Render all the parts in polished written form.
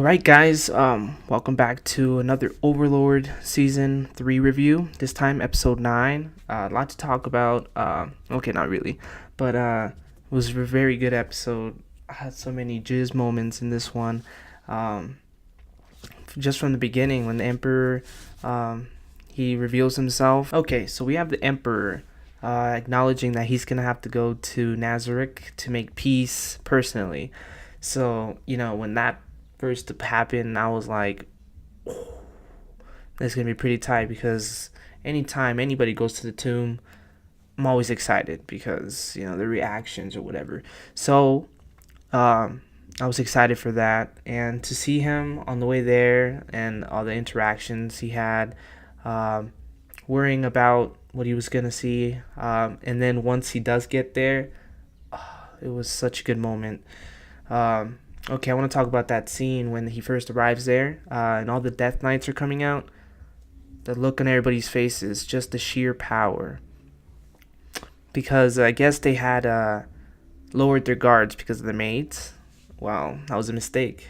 Alright guys, welcome back to another Overlord Season 3 review. This time episode 9. A lot to talk about. Okay, not really. But it was a very good episode. I had so many jizz moments in this one. Um, just from the beginning when the Emperor, he reveals himself. Okay, so we have the Emperor acknowledging that he's going to have to go to Nazareth to make peace personally. So, when that first happened, I was like, oh, that's gonna be pretty tight because anytime anybody goes to the tomb, I'm always excited because the reactions or whatever. So I was excited for that, and to see him on the way there and all the interactions he had, worrying about what he was gonna see, and then once he does get there, it was such a good moment. Okay, I want to talk about that scene when he first arrives there, and all the Death Knights are coming out. The look on everybody's faces, just the sheer power. Because I guess they had lowered their guards because of the maids. Well, that was a mistake.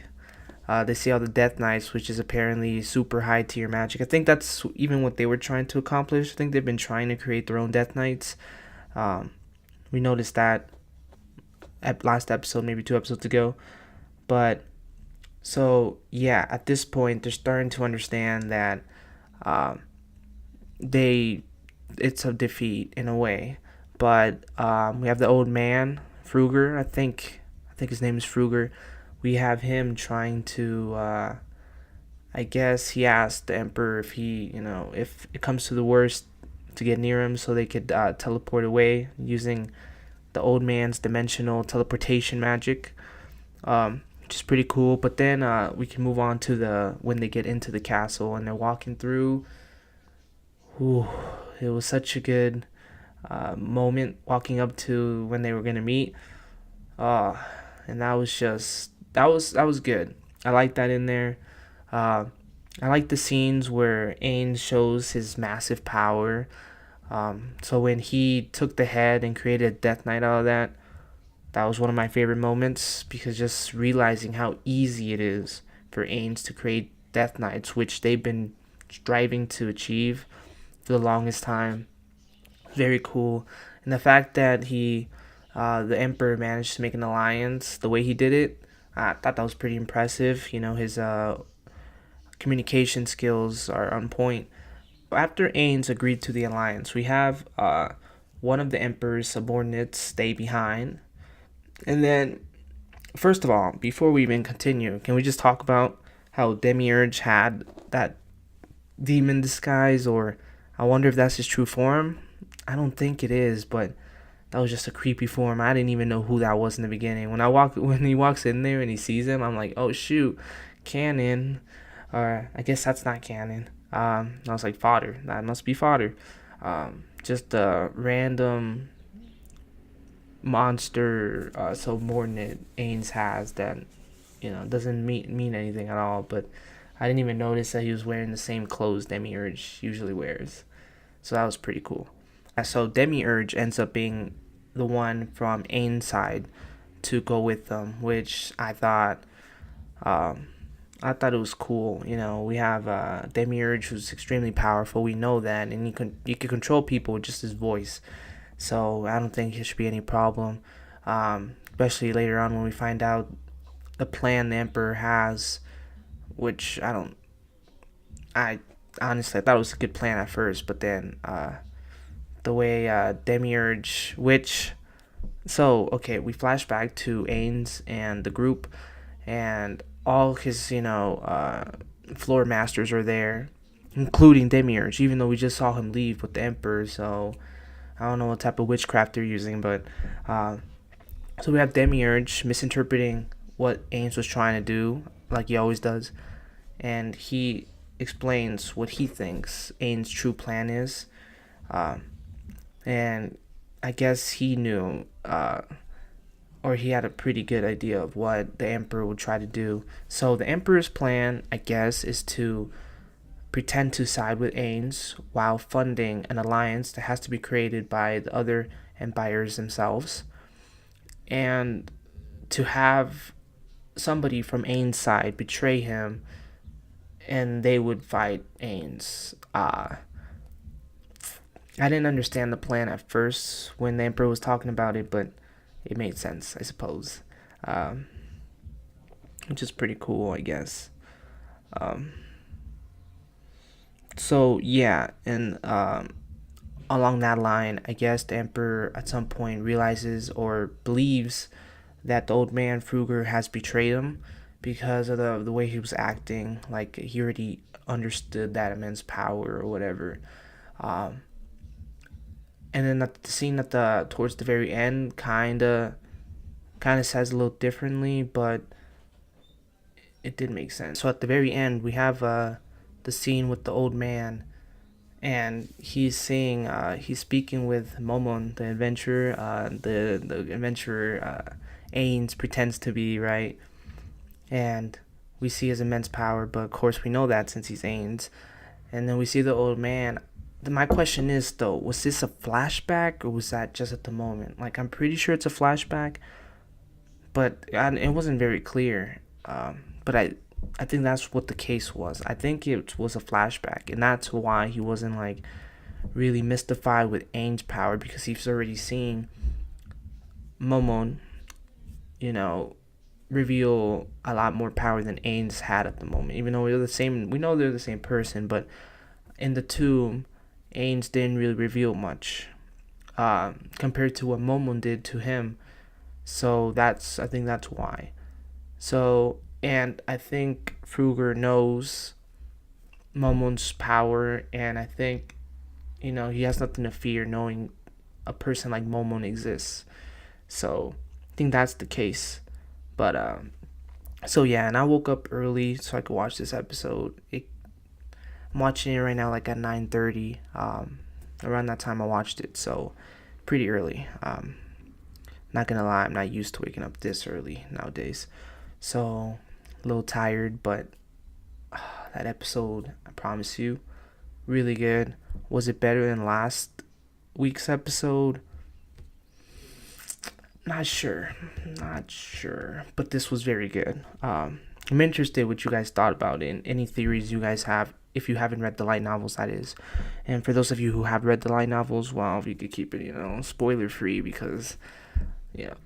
They see all the Death Knights, which is apparently super high tier magic. I think that's even what they were trying to accomplish. I think they've been trying to create their own Death Knights. We noticed that at last episode, maybe 2 episodes ago. But so yeah, at this point they're starting to understand that it's a defeat in a way. But we have the old man Fruger. I think his name is Fruger. We have him trying to. I guess he asked the Emperor if if it comes to the worst, to get near him so they could teleport away using the old man's dimensional teleportation magic. Which is pretty cool. But then we can move on to when they get into the castle and they're walking through. Ooh, it was such a good moment walking up to when they were gonna meet. And that was good. I like that in there. I like the scenes where Ains shows his massive power. So when he took the head and created a Death Knight out of that was one of my favorite moments, because just realizing how easy it is for Ains to create Death Knights, which they've been striving to achieve for the longest time. Very cool. And the fact that the Emperor managed to make an alliance the way he did it, I thought that was pretty impressive. His communication skills are on point. After Ains agreed to the alliance, we have one of the Emperor's subordinates stay behind. And then, first of all, before we even continue, can we just talk about how Demiurge had that demon disguise? Or I wonder if that's his true form. I don't think it is, but that was just a creepy form. I didn't even know who that was in the beginning. When he walks in there and he sees him, I'm like, oh shoot, canon. Or I guess that's not canon. I was like, fodder. That must be fodder. Just a random monster subordinate Ains has that doesn't mean anything at all. But I didn't even notice that he was wearing the same clothes Demiurge usually wears, so that was pretty cool. So Demiurge ends up being the one from Ains' side to go with them, which I thought it was cool. We have Demiurge, who's extremely powerful. We know that, and he can control people with just his voice. So I don't think it should be any problem, especially later on when we find out the plan the Emperor has, which I honestly thought it was a good plan at first, but then the way Demiurge, okay, we flash back to Ains and the group, and all his floor masters are there, including Demiurge, even though we just saw him leave with the Emperor. So I don't know what type of witchcraft they're using, but so we have Demiurge misinterpreting what Ains was trying to do, like he always does, and he explains what he thinks Ains' true plan is, and I guess he knew, or he had a pretty good idea of what the Emperor would try to do. So the Emperor's plan, I guess, is to pretend to side with Ains while funding an alliance that has to be created by the other empires themselves, and to have somebody from Ain's side betray him, and they would fight Ain's. I didn't understand the plan at first when the Emperor was talking about it, but it made sense, I suppose. Um, which is pretty cool, I guess. Um, so yeah, and along that line, I guess the Emperor at some point realizes or believes that the old man Fruger has betrayed him because of the way he was acting. Like he already understood that immense power or whatever. Um, and then the scene at the towards the very end kind of says a little differently, but it did make sense. So at the very end, we have the scene with the old man, and he's speaking with Momon, the adventurer. The adventurer Ains pretends to be, right, and we see his immense power, but of course we know that since he's Ains. And then we see the old man. My question is though, was this a flashback or was that just at the moment? Like, I'm pretty sure it's a flashback, but it wasn't very clear. But I think that's what the case was. I think it was a flashback, and that's why he wasn't like really mystified with Ain's power, because he's already seen Momon, you know, reveal a lot more power than Ain's had at the moment. Even though they're the same, we know they're the same person, but in the tomb, Ain's didn't really reveal much compared to what Momon did to him. So I think that's why. So, and I think Fruger knows Momon's power, and I think, he has nothing to fear knowing a person like Momon exists. So, I think that's the case. But, so yeah, and I woke up early so I could watch this episode. I'm watching it right now like at 9:30. Around that time I watched it, so pretty early. Not gonna lie, I'm not used to waking up this early nowadays. So, a little tired, but that episode, I promise you, really good. Was it better than last week's episode? Not sure. But this was very good. I'm interested what you guys thought about it, and any theories you guys have, if you haven't read the light novels, that is. And for those of you who have read the light novels, well, if you could keep it, spoiler free, because,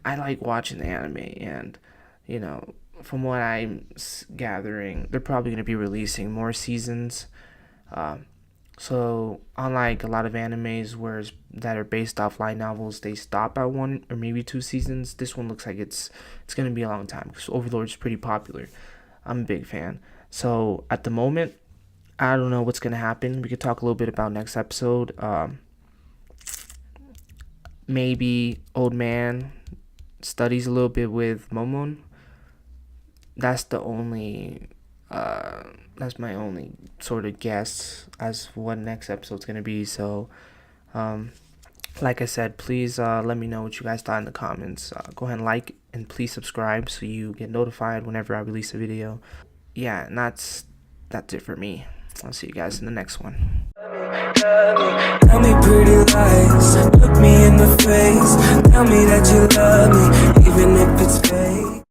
I like watching the anime, and, from what I'm gathering, they're probably going to be releasing more seasons. So unlike a lot of animes that are based off light novels, they stop at 1 or maybe 2 seasons. This one looks like it's going to be a long time, because Overlord is pretty popular. I'm a big fan. So at the moment, I don't know what's going to happen. We could talk a little bit about next episode. Maybe Old Man studies a little bit with Momon. That's my only sort of guess as what next episode's gonna be. So, like I said, please let me know what you guys thought in the comments. Go ahead and like, and please subscribe so you get notified whenever I release a video. Yeah, and that's it for me. I'll see you guys in the next one. Tell me pretty lies, look me in the face. Tell me that you love me, even if it's